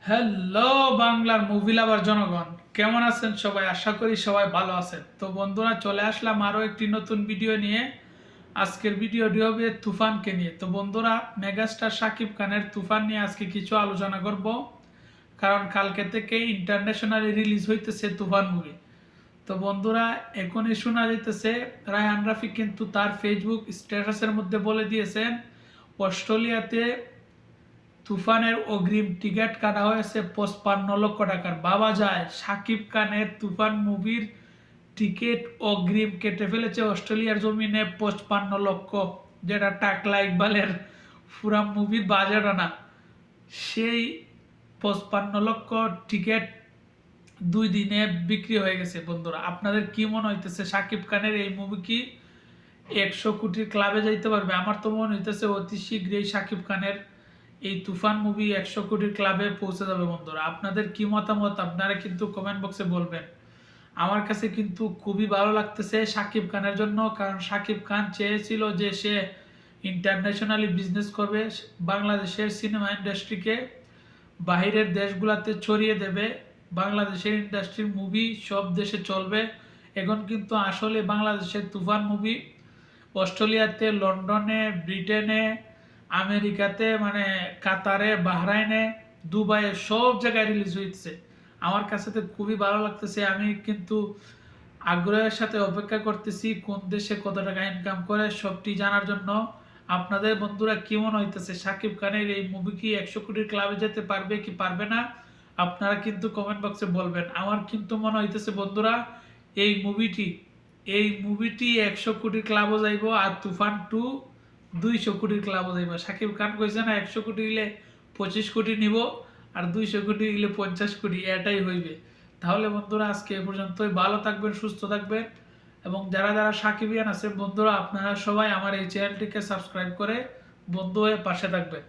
Hello বাংলার movie lover জনগণ, কেমন আছেন সবাই? আশা করি সবাই ভালো আছেন। তো বন্ধুরা, চলে আসলাম আরও একটি নতুন ভিডিও নিয়ে। আজকের ভিডিওটি হবে তুফানকে নিয়ে। তো বন্ধুরা, মেগাস্টার শাকিব খানের তুফান নিয়ে আজকে কিছু আলোচনা করব, কারণ কালকে থেকে ইন্টারন্যাশনালি রিলিজ হইতেছে তুফান মুভি। তো বন্ধুরা, এখনই শোনা যাইতেছে রায়হান রাফি কিন্তু তার ফেসবুক স্ট্যাটাসের মধ্যে বলে দিয়েছেন অস্ট্রেলিয়াতে তুফানের অগ্রিম টিকিট কাটা হয়েছে 55 লক্ষ টাকার। ভাবা যায়, শাকিব খানের তুফান মুভির টিকিট অগ্রিম কেটে ফেলেছে অস্ট্রেলিয়ার জমিনে 55 লক্ষ, যেটা টাকলা ইকবালের পুরা মুভির বাজেটও না। সেই 55 লক্ষ টিকিট 2 দিনে বিক্রি হয়ে গেছে। বন্ধুরা, আপনাদের কি মনে হইতেছে, শাকিব খানের এই মুভি কি 100 কোটির ক্লাবে যাইতে পারবে? আমার তো মনে হইতেছে অতি শীঘ্রই শাকিব খানের এই তুফান মুভি 100 কোটির ক্লাবে পৌঁছে যাবে। বন্ধুরা, আপনাদের কি মতামত আপনারা কিন্তু কমেন্ট বক্সে বলবেন। আমার কাছে কিন্তু খুবই ভালো লাগতেছে শাকিব খানের জন্য, কারণ শাকিব খান চেয়েছিল যে সে ইন্টারন্যাশনালি বিজনেস করবে, বাংলাদেশের সিনেমা ইন্ডাস্ট্রিকে বাহিরের দেশগুলোতে ছড়িয়ে দেবে, বাংলাদেশের ইন্ডাস্ট্রির মুভি সব দেশে চলবে। এখন কিন্তু আসলে বাংলাদেশের তুফান মুভি অস্ট্রেলিয়াতে, লন্ডনে, ব্রিটেনে, আমেরিকাতে, মানে কাতারে, বাহরাইনে, দুবাইয়ে সব জায়গায় রিলিজ হয়েছে। আমার কাছে তো খুবই ভালো লাগতেছে। আমি কিন্তু আগ্রহের সাথে অপেক্ষা করতেছি কোন দেশে কত টাকা ইনকাম করে সবটি জানার জন্য। আপনাদের বন্ধুরা কি মনে হইতেছে, শাকিব খানের এই মুভি কি 100 কোটির ক্লাবে যেতে পারবে কি পারবে না? আপনারা কিন্তু কমেন্ট বক্সে বলবেন। আমার কিন্তু মনে হইতেছে বন্ধুরা, এই মুভিটি এই মুভিটি 100 কোটির ক্লাবও যাইব, আর তুফান 2 200 কোটির ক্লাবও যাইব। শাকিব খান কইছে না, 100 কোটি হইলে 25 কোটি নিব, আর 200 কোটি হইলে 50 কোটি, এটাই হইবে। তাহলে বন্ধুরা, আজকে এ পর্যন্তই। ভালো থাকবেন, সুস্থ থাকবেন, এবং যারা যারা সাকিবিয়ান আছেন বন্ধুরা, আপনারা সবাই আমার এই চ্যানেলটিকে সাবস্ক্রাইব করে বন্ধু হয়ে পাশে থাকবেন।